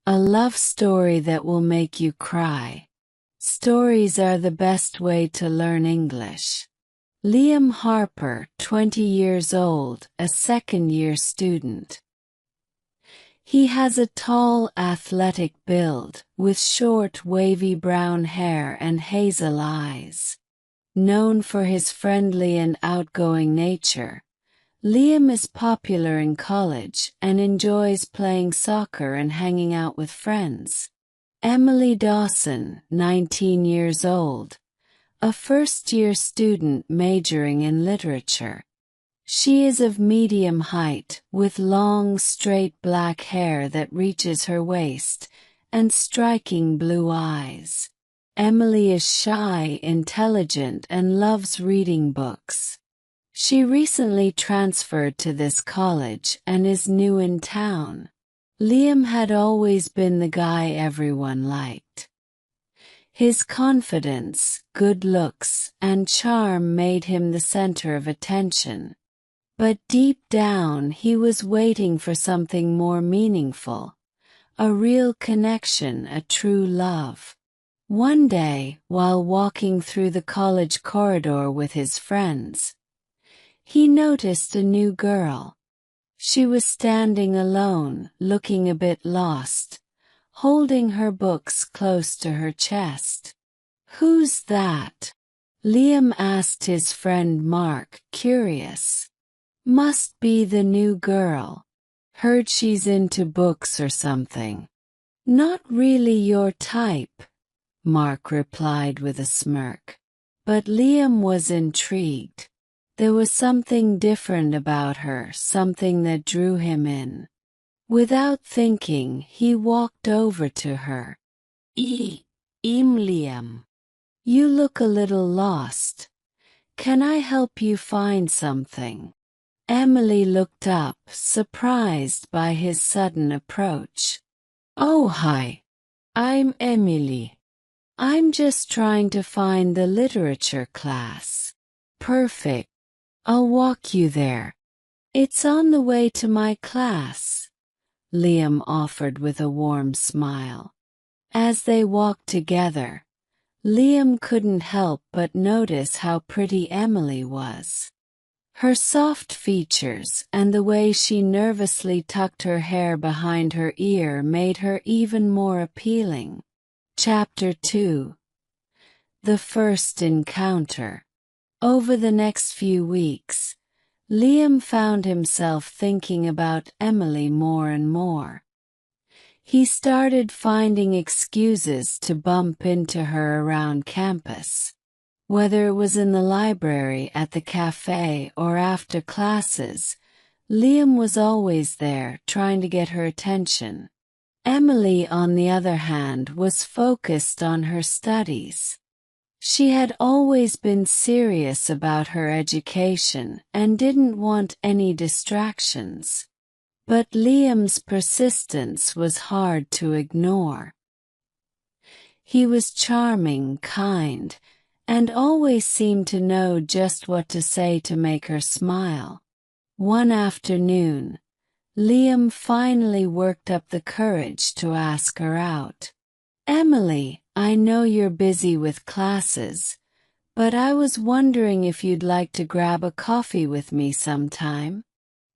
A love story that will make you cry. Stories are the best way to learn English. Liam Harper, 20 years old, a second-year student. He has a tall, athletic build, with short, wavy brown hair and hazel eyes. Known for his friendly and outgoing nature, Liam is popular in college and enjoys playing soccer and hanging out with friends. Emily Dawson, 19 years old, a first-year student majoring in literature. She is of medium height, with long, straight black hair that reaches her waist, and striking blue eyes. Emily is shy, intelligent, and loves reading books. She recently transferred to this college and is new in town. Liam had always been the guy everyone liked. His confidence, good looks, and charm made him the center of attention. But deep down he was waiting for something more meaningful. A real connection, a true love. One day, while walking through the college corridor with his friends, he noticed a new girl. She was standing alone, looking a bit lost, holding her books close to her chest. "Who's that?" Liam asked his friend Mark, curious. "Must be the new girl. Heard she's into books or something." "Not really your type," Mark replied with a smirk. But Liam was intrigued. There was something different about her, something that drew him in. Without thinking, he walked over to her. Liam. You look a little lost. Can I help you find something?" Emily looked up, surprised by his sudden approach. "Oh, hi. I'm Emily. I'm just trying to find the literature class." "Perfect. I'll walk you there. It's on the way to my class," Liam offered with a warm smile. As they walked together, Liam couldn't help but notice how pretty Emily was. Her soft features and the way she nervously tucked her hair behind her ear made her even more appealing. Chapter 2. The First Encounter. Over the next few weeks, Liam found himself thinking about Emily more and more. He started finding excuses to bump into her around campus. Whether it was in the library, at the cafe, or after classes, Liam was always there, trying to get her attention. Emily, on the other hand, was focused on her studies. She had always been serious about her education and didn't want any distractions. But Liam's persistence was hard to ignore. He was charming, kind, and always seemed to know just what to say to make her smile. One afternoon, Liam finally worked up the courage to ask her out. "Emily, I know you're busy with classes, but I was wondering if you'd like to grab a coffee with me sometime?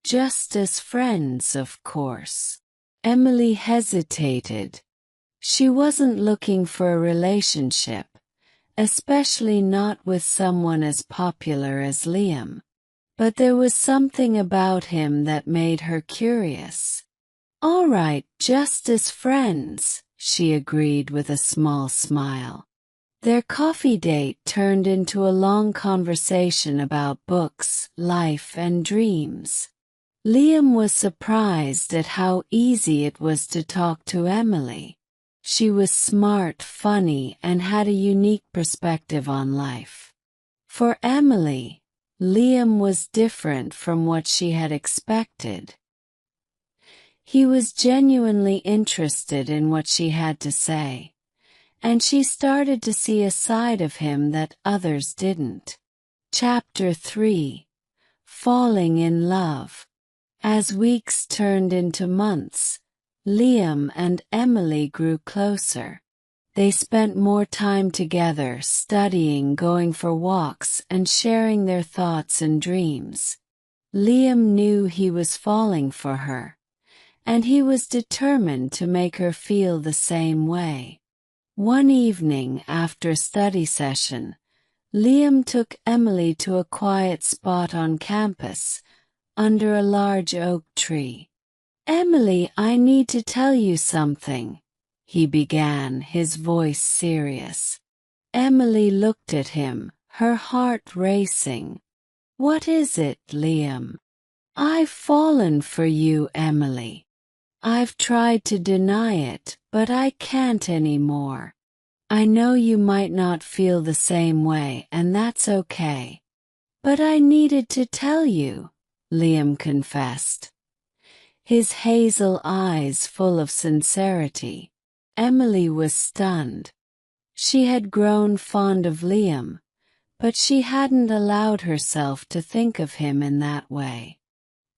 Just as friends, of course." Emily hesitated. She wasn't looking for a relationship, especially not with someone as popular as Liam. But there was something about him that made her curious. "All right, just as friends," she agreed with a small smile. Their coffee date turned into a long conversation about books, life, and dreams. Liam was surprised at how easy it was to talk to Emily. She was smart, funny, and had a unique perspective on life. For Emily, Liam was different from what she had expected. He was genuinely interested in what she had to say, and she started to see a side of him that others didn't. Chapter 3. Falling in Love. As weeks turned into months, Liam and Emily grew closer. They spent more time together, studying, going for walks, and sharing their thoughts and dreams. Liam knew he was falling for her, and he was determined to make her feel the same way. One evening after a study session, Liam took Emily to a quiet spot on campus, under a large oak tree. "Emily, I need to tell you something," he began, his voice serious. Emily looked at him, her heart racing. "What is it, Liam?" "I've fallen for you, Emily. I've tried to deny it, but I can't anymore. I know you might not feel the same way, and that's okay. But I needed to tell you," Liam confessed, his hazel eyes full of sincerity. Emily was stunned. She had grown fond of Liam, but she hadn't allowed herself to think of him in that way.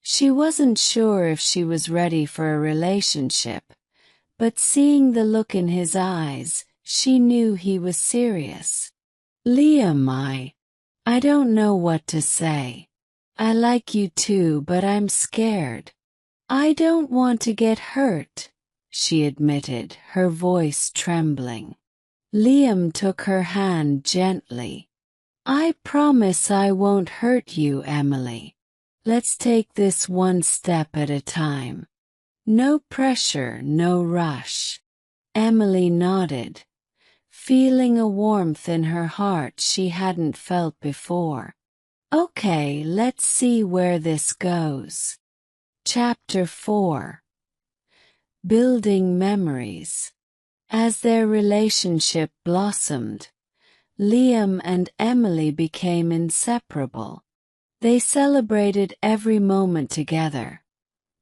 She wasn't sure if she was ready for a relationship, but seeing the look in his eyes, she knew he was serious. "Liam, I don't know what to say. I like you too, but I'm scared. I don't want to get hurt," she admitted, her voice trembling. Liam took her hand gently. "I promise I won't hurt you, Emily. Let's take this one step at a time. No pressure, no rush." Emily nodded, feeling a warmth in her heart she hadn't felt before. "Okay, let's see where this goes." Chapter 4. Building Memories. As their relationship blossomed, Liam and Emily became inseparable. They celebrated every moment together: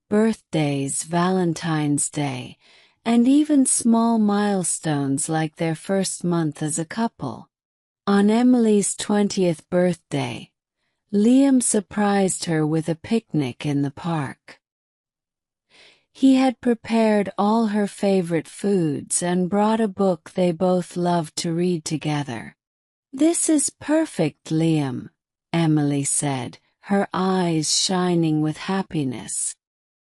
birthdays, Valentine's Day, and even small milestones like their first month as a couple. On Emily's 20th birthday, Liam surprised her with a picnic in the park. He had prepared all her favorite foods and brought a book they both loved to read together. "This is perfect, Liam," Emily said, her eyes shining with happiness.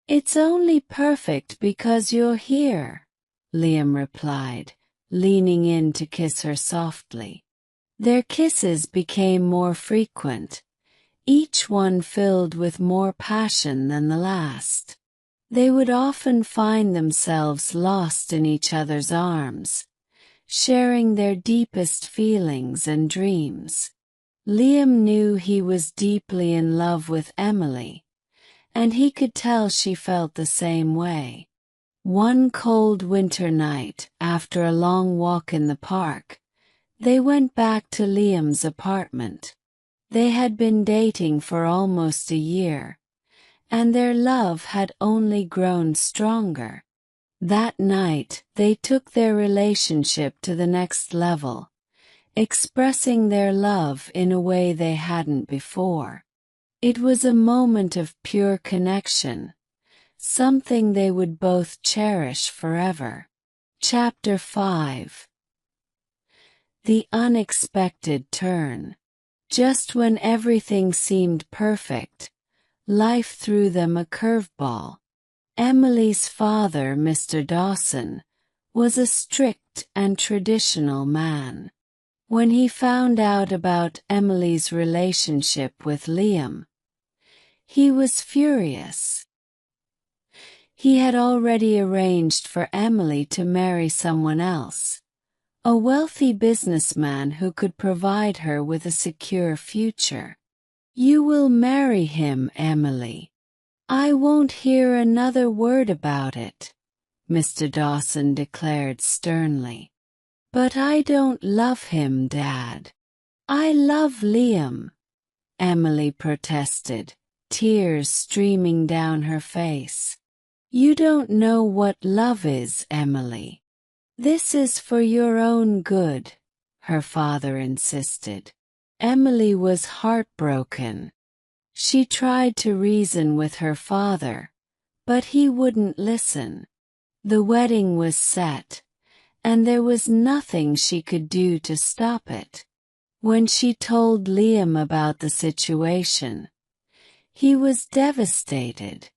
"It's only perfect because you're here," Liam replied, leaning in to kiss her softly. Their kisses became more frequent, each one filled with more passion than the last. They would often find themselves lost in each other's arms, sharing their deepest feelings and dreams. Liam knew he was deeply in love with Emily, and he could tell she felt the same way. One cold winter night, after a long walk in the park, they went back to Liam's apartment. They had been dating for almost a year, and their love had only grown stronger. That night, they took their relationship to the next level, expressing their love in a way they hadn't before. It was a moment of pure connection, something they would both cherish forever. Chapter 5. The Unexpected Turn. Just when everything seemed perfect, life threw them a curveball. Emily's father, Mr. Dawson, was a strict and traditional man. When he found out about Emily's relationship with Liam, he was furious. He had already arranged for Emily to marry someone else, a wealthy businessman who could provide her with a secure future. "You will marry him, Emily. I won't hear another word about it," Mr. Dawson declared sternly. "But I don't love him, Dad. I love Liam," Emily protested, tears streaming down her face. "You don't know what love is, Emily. This is for your own good," her father insisted. Emily was heartbroken. She tried to reason with her father, but he wouldn't listen. The wedding was set, and there was nothing she could do to stop it. When she told Liam about the situation, he was devastated.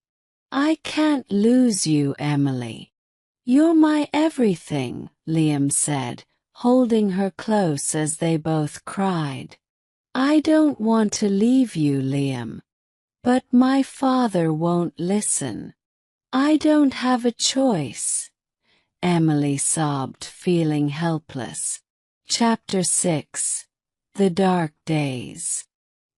"I can't lose you, Emily. You're my everything," Liam said, holding her close as they both cried. "I don't want to leave you, Liam. But my father won't listen. I don't have a choice." Emily sobbed, feeling helpless. Chapter 6. The Dark Days.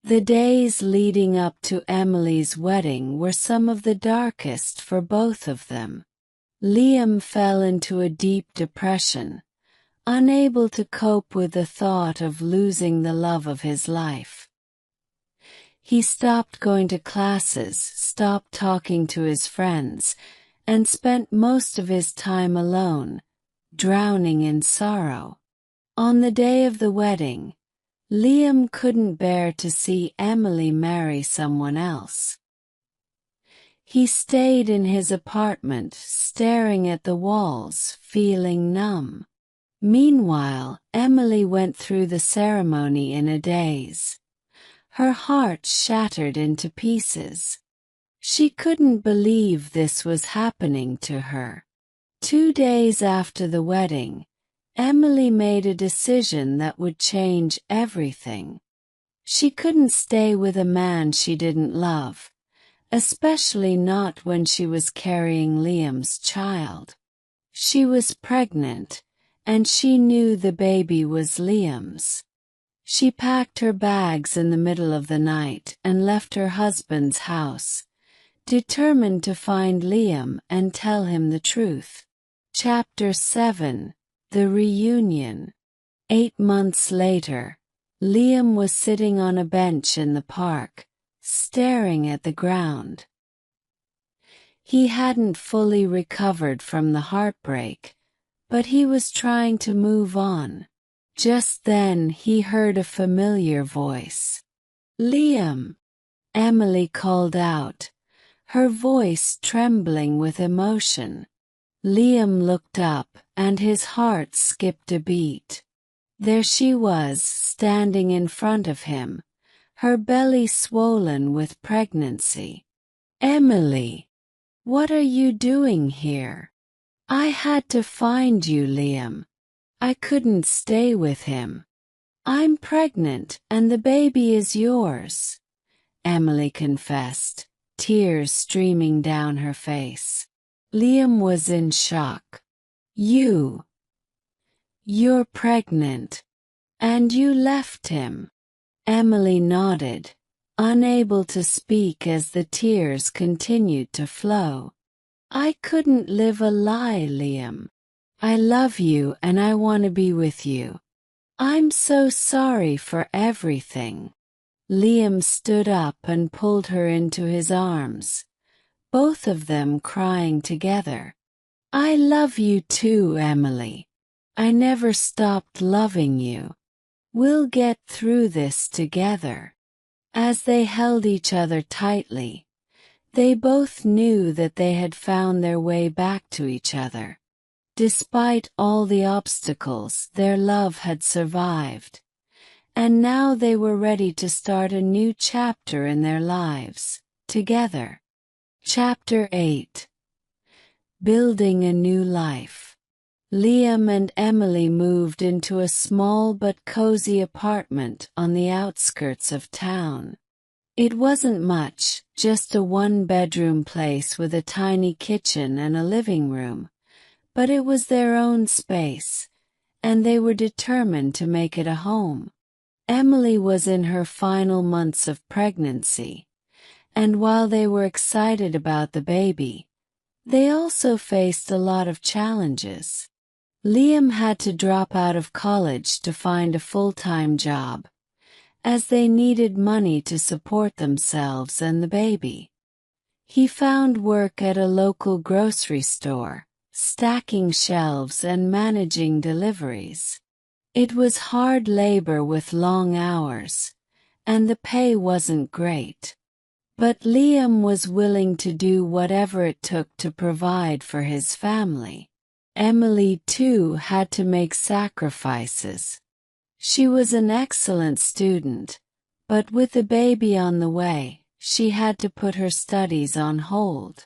The days leading up to Emily's wedding were some of the darkest for both of them. Liam fell into a deep depression, unable to cope with the thought of losing the love of his life. He stopped going to classes, stopped talking to his friends, and spent most of his time alone, drowning in sorrow. On the day of the wedding, Liam couldn't bear to see Emily marry someone else. He stayed in his apartment, staring at the walls, feeling numb. Meanwhile, Emily went through the ceremony in a daze. Her heart shattered into pieces. She couldn't believe this was happening to her. 2 days after the wedding, Emily made a decision that would change everything. She couldn't stay with a man she didn't love, especially not when she was carrying Liam's child. She was pregnant, and she knew the baby was Liam's. She packed her bags in the middle of the night and left her husband's house, determined to find Liam and tell him the truth. Chapter 7. The Reunion. 8 months later, Liam was sitting on a bench in the park, staring at the ground. He hadn't fully recovered from the heartbreak, but he was trying to move on. Just then he heard a familiar voice. "Liam!" Emily called out, her voice trembling with emotion. Liam looked up, and his heart skipped a beat. There she was, standing in front of him, her belly swollen with pregnancy. "Emily! What are you doing here?" "I had to find you, Liam. I couldn't stay with him. I'm pregnant, and the baby is yours," Emily confessed, tears streaming down her face. Liam was in shock. You're pregnant. And you left him." Emily nodded, unable to speak as the tears continued to flow. "I couldn't live a lie, Liam. I love you and I want to be with you. I'm so sorry for everything." Liam stood up and pulled her into his arms, both of them crying together. "I love you too, Emily. I never stopped loving you. We'll get through this together." As they held each other tightly, they both knew that they had found their way back to each other. Despite all the obstacles, their love had survived, and now they were ready to start a new chapter in their lives, together. Chapter 8. Building a New Life. Liam and Emily moved into a small but cozy apartment on the outskirts of town. It wasn't much, just a 1-bedroom place with a tiny kitchen and a living room, but it was their own space, and they were determined to make it a home. Emily was in her final months of pregnancy, and while they were excited about the baby, they also faced a lot of challenges. Liam had to drop out of college to find a full-time job, as they needed money to support themselves and the baby. He found work at a local grocery store, stacking shelves and managing deliveries. It was hard labor with long hours, and the pay wasn't great. But Liam was willing to do whatever it took to provide for his family. Emily, too, had to make sacrifices. She was an excellent student, but with a baby on the way, she had to put her studies on hold.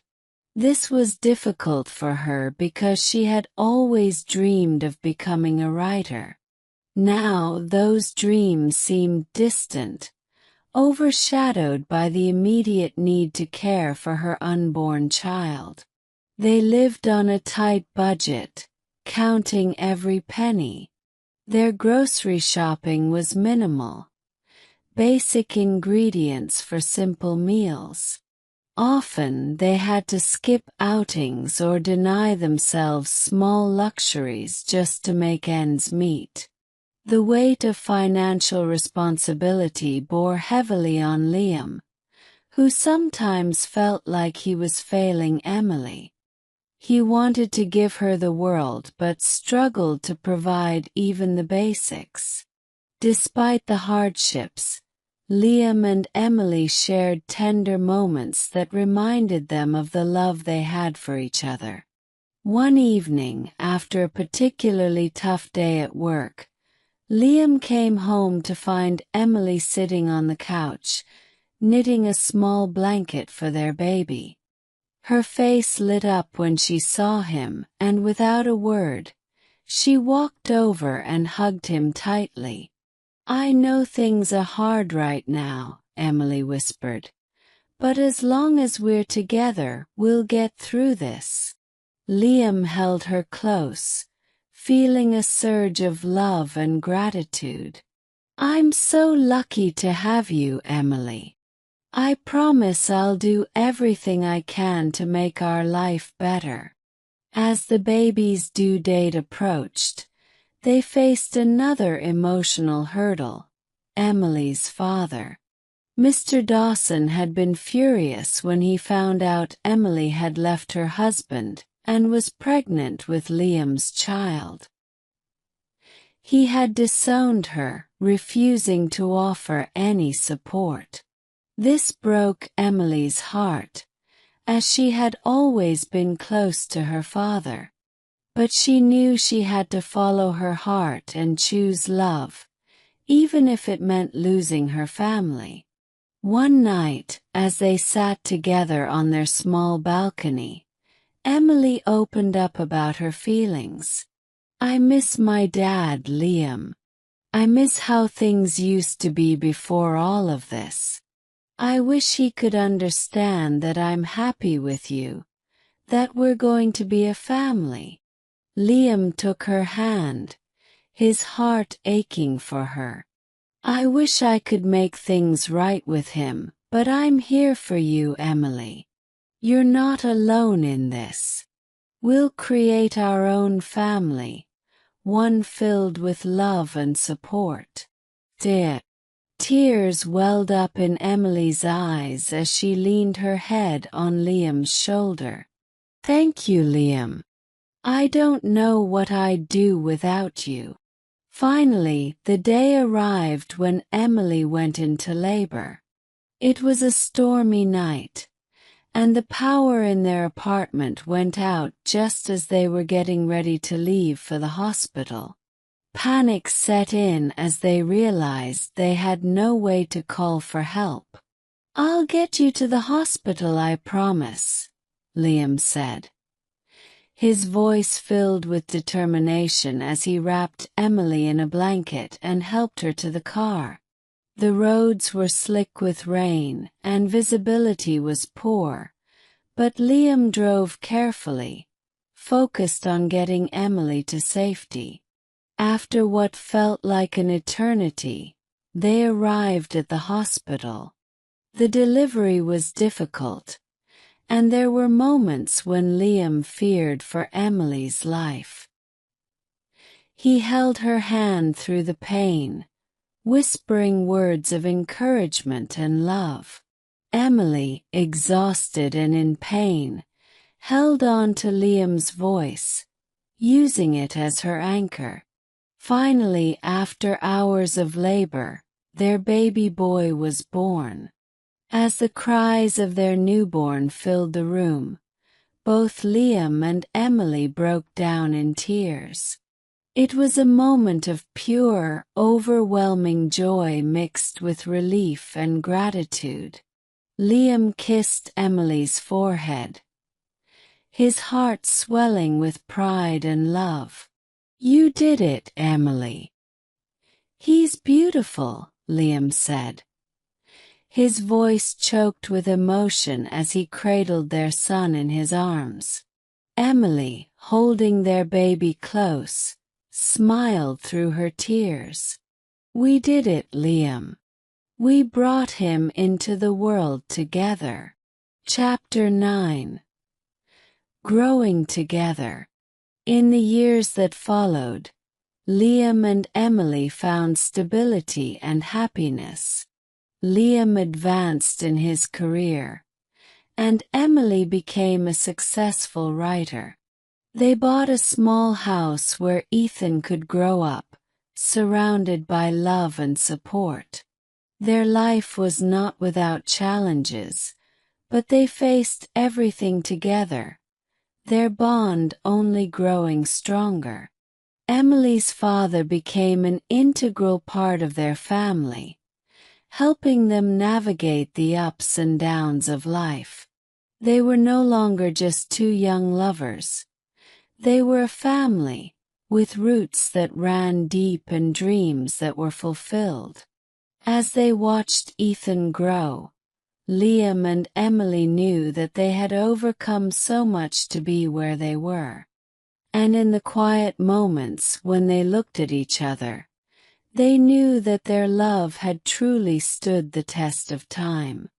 This was difficult for her because she had always dreamed of becoming a writer. Now those dreams seemed distant, overshadowed by the immediate need to care for her unborn child. They lived on a tight budget, counting every penny. Their grocery shopping was minimal. Basic ingredients for simple meals. Often they had to skip outings or deny themselves small luxuries just to make ends meet. The weight of financial responsibility bore heavily on Liam, who sometimes felt like he was failing Emily. He wanted to give her the world but struggled to provide even the basics. Despite the hardships, Liam and Emily shared tender moments that reminded them of the love they had for each other. One evening, after a particularly tough day at work, Liam came home to find Emily sitting on the couch, knitting a small blanket for their baby. Her face lit up when she saw him, and without a word, she walked over and hugged him tightly. "I know things are hard right now," Emily whispered, "but as long as we're together, we'll get through this." Liam held her close, feeling a surge of love and gratitude. "I'm so lucky to have you, Emily. I promise I'll do everything I can to make our life better." As the baby's due date approached, they faced another emotional hurdle: Emily's father. Mr. Dawson had been furious when he found out Emily had left her husband and was pregnant with Liam's child. He had disowned her, refusing to offer any support. This broke Emily's heart, as she had always been close to her father. But she knew she had to follow her heart and choose love, even if it meant losing her family. One night, as they sat together on their small balcony, Emily opened up about her feelings. "I miss my dad, Liam. I miss how things used to be before all of this. I wish he could understand that I'm happy with you, that we're going to be a family." Liam took her hand, his heart aching for her. "I wish I could make things right with him, but I'm here for you, Emily. You're not alone in this. We'll create our own family, one filled with love and support." Tears welled up in Emily's eyes as she leaned her head on Liam's shoulder. "Thank you, Liam. I don't know what I'd do without you." Finally, the day arrived when Emily went into labor. It was a stormy night, and the power in their apartment went out just as they were getting ready to leave for the hospital. Panic set in as they realized they had no way to call for help. "I'll get you to the hospital, I promise," Liam said. His voice filled with determination as he wrapped Emily in a blanket and helped her to the car. The roads were slick with rain, and visibility was poor, but Liam drove carefully, focused on getting Emily to safety. After what felt like an eternity, they arrived at the hospital. The delivery was difficult, and there were moments when Liam feared for Emily's life. He held her hand through the pain, whispering words of encouragement and love. Emily, exhausted and in pain, held on to Liam's voice, using it as her anchor. Finally, after hours of labor, their baby boy was born. As the cries of their newborn filled the room, both Liam and Emily broke down in tears. It was a moment of pure, overwhelming joy mixed with relief and gratitude. Liam kissed Emily's forehead, his heart swelling with pride and love. "You did it, Emily." "He's beautiful," Liam said, his voice choked with emotion as he cradled their son in his arms. Emily, holding their baby close, smiled through her tears. "We did it, Liam. We brought him into the world together." Chapter 9. Growing Together. In the years that followed, Liam and Emily found stability and happiness. Liam advanced in his career, and Emily became a successful writer. They bought a small house where Ethan could grow up, surrounded by love and support. Their life was not without challenges, but they faced everything together, their bond only growing stronger. Emily's father became an integral part of their family, helping them navigate the ups and downs of life. They were no longer just two young lovers. They were a family, with roots that ran deep and dreams that were fulfilled. As they watched Ethan grow, Liam and Emily knew that they had overcome so much to be where they were. And in the quiet moments when they looked at each other, they knew that their love had truly stood the test of time.